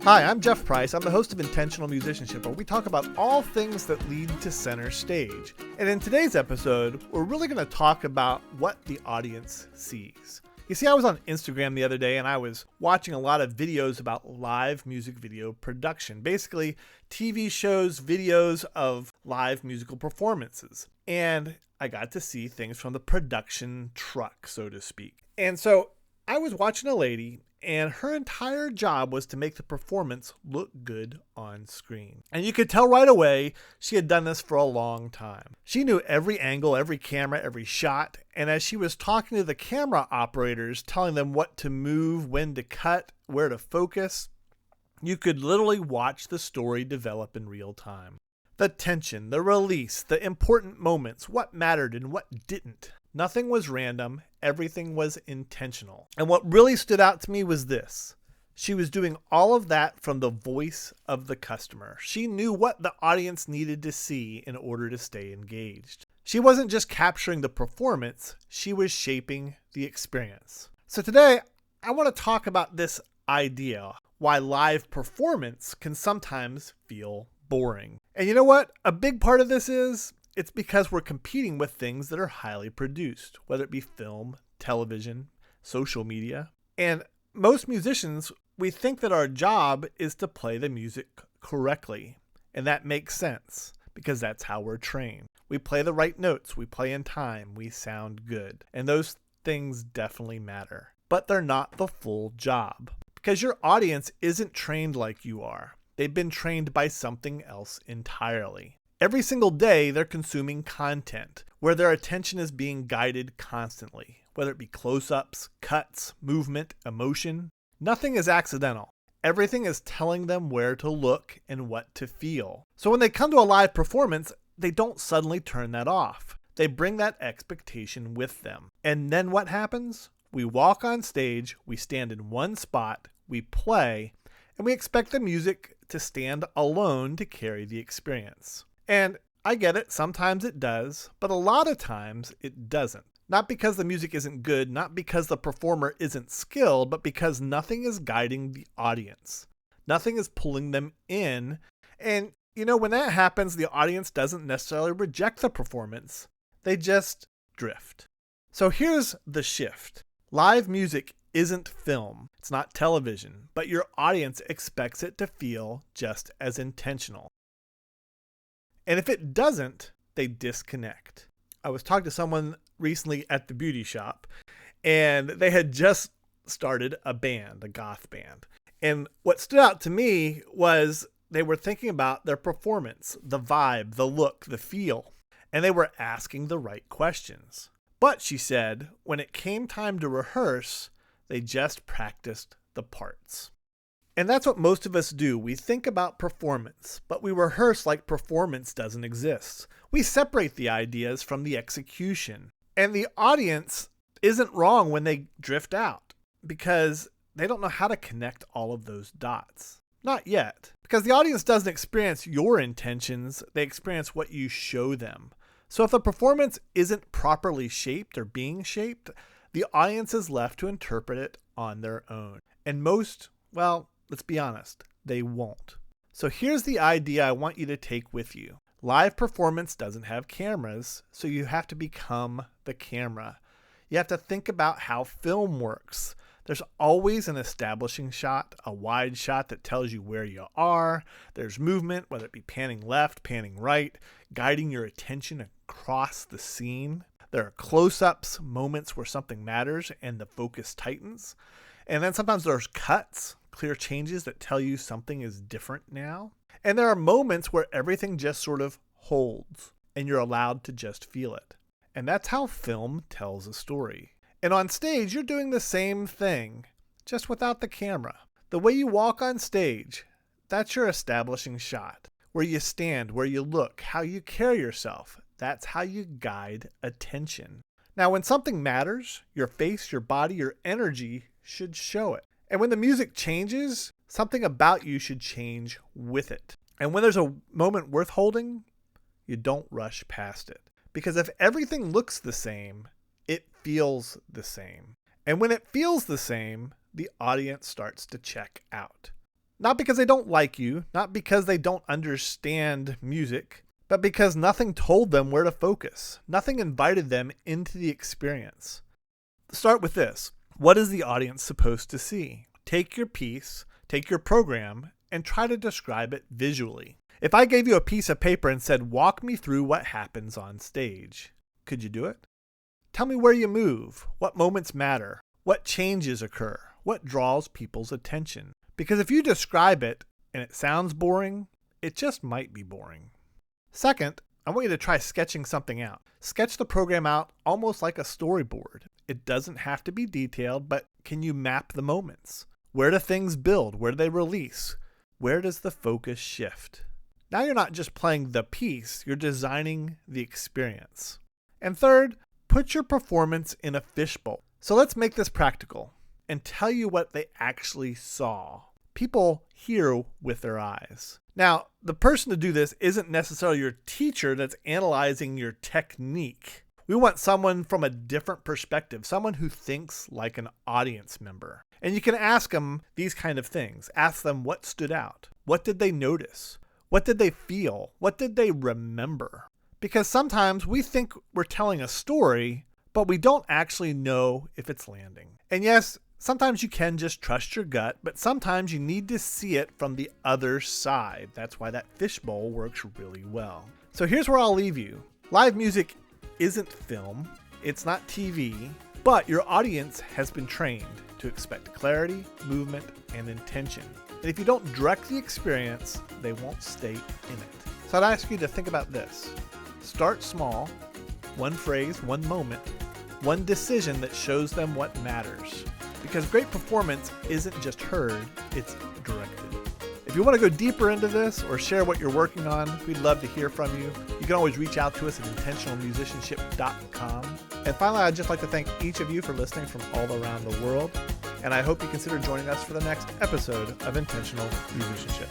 Hi, I'm Jeff Price. I'm the host of Intentional Musicianship, where we talk about all things that lead to center stage. And in today's episode, we're really going to talk about what the audience sees. You see, I was on Instagram the other day and I was watching a lot of videos about live music video production. Basically, TV shows, videos of live musical performances. And I got to see things from the production truck, so to speak. And so I was watching a lady, and her entire job was to make the performance look good on screen. And you could tell right away she had done this for a long time. She knew every angle, every camera, every shot. And as she was talking to the camera operators, telling them what to move, when to cut, where to focus, you could literally watch the story develop in real time. The tension, the release, the important moments, what mattered and what didn't. Nothing was random, everything was intentional. And what really stood out to me was this. She was doing all of that from the voice of the customer. She knew what the audience needed to see in order to stay engaged. She wasn't just capturing the performance, she was shaping the experience. So today, I want to talk about this idea, why live performance can sometimes feel boring. And you know what? A big part of this is, it's because we're competing with things that are highly produced, whether it be film, television, social media. And most musicians, we think that our job is to play the music correctly. And that makes sense because that's how we're trained. We play the right notes, we play in time, we sound good. And those things definitely matter. But they're not the full job because your audience isn't trained like you are. They've been trained by something else entirely. Every single day, they're consuming content where their attention is being guided constantly, whether it be close-ups, cuts, movement, emotion. Nothing is accidental. Everything is telling them where to look and what to feel. So when they come to a live performance, they don't suddenly turn that off. They bring that expectation with them. And then what happens? We walk on stage, we stand in one spot, we play, and we expect the music to stand alone to carry the experience. And I get it, sometimes it does, but a lot of times it doesn't. Not because the music isn't good, not because the performer isn't skilled, but because nothing is guiding the audience. Nothing is pulling them in. And, when that happens, the audience doesn't necessarily reject the performance. They just drift. So here's the shift. Live music isn't film. It's not television, but your audience expects it to feel just as intentional. And if it doesn't, they disconnect. I was talking to someone recently at the beauty shop, and they had just started a band, a goth band. And what stood out to me was they were thinking about their performance, the vibe, the look, the feel, and they were asking the right questions. But she said, when it came time to rehearse, they just practiced the parts. And that's what most of us do. We think about performance, but we rehearse like performance doesn't exist. We separate the ideas from the execution. And the audience isn't wrong when they drift out because they don't know how to connect all of those dots. Not yet. Because the audience doesn't experience your intentions, they experience what you show them. So if the performance isn't properly shaped or being shaped, the audience is left to interpret it on their own. And most, let's be honest, they won't. So here's the idea I want you to take with you. Live performance doesn't have cameras, so you have to become the camera. You have to think about how film works. There's always an establishing shot, a wide shot that tells you where you are. There's movement, whether it be panning left, panning right, guiding your attention across the scene. There are close-ups, moments where something matters and the focus tightens. And then sometimes there's cuts, clear changes that tell you something is different now. And there are moments where everything just sort of holds and you're allowed to just feel it. And that's how film tells a story. And on stage, you're doing the same thing, just without the camera. The way you walk on stage, that's your establishing shot. Where you stand, where you look, how you carry yourself, that's how you guide attention. Now, when something matters, your face, your body, your energy should show it. And when the music changes, something about you should change with it. And when there's a moment worth holding, you don't rush past it. Because if everything looks the same, it feels the same. And when it feels the same, the audience starts to check out. Not because they don't like you, not because they don't understand music, but because nothing told them where to focus. Nothing invited them into the experience. Start with this. What is the audience supposed to see? Take your piece, take your program, and try to describe it visually. If I gave you a piece of paper and said, walk me through what happens on stage, could you do it? Tell me where you move, what moments matter, what changes occur, what draws people's attention. Because if you describe it and it sounds boring, it just might be boring. Second, I want you to try sketching something out. Sketch the program out almost like a storyboard. It doesn't have to be detailed, but can you map the moments? Where do things build? Where do they release? Where does the focus shift? Now you're not just playing the piece, you're designing the experience. And third, put your performance in a fishbowl. So let's make this practical and tell you what they actually saw. People hear with their eyes. Now, the person to do this isn't necessarily your teacher that's analyzing your technique. We want someone from a different perspective, someone who thinks like an audience member. And you can ask them these kind of things. Ask them what stood out. What did they notice? What did they feel? What did they remember? Because sometimes we think we're telling a story, but we don't actually know if it's landing. And yes, sometimes you can just trust your gut, but sometimes you need to see it from the other side. That's why that fishbowl works really well. So here's where I'll leave you. Live music isn't film, it's not TV, but your audience has been trained to expect clarity, movement, and intention. And if you don't direct the experience, they won't stay in it. So I'd ask you to think about this. Start small, one phrase, one moment, one decision that shows them what matters. Because great performance isn't just heard, it's directed. If you want to go deeper into this or share what you're working on, we'd love to hear from you. You can always reach out to us at intentionalmusicianship.com. And finally, I'd just like to thank each of you for listening from all around the world. And I hope you consider joining us for the next episode of Intentional Musicianship.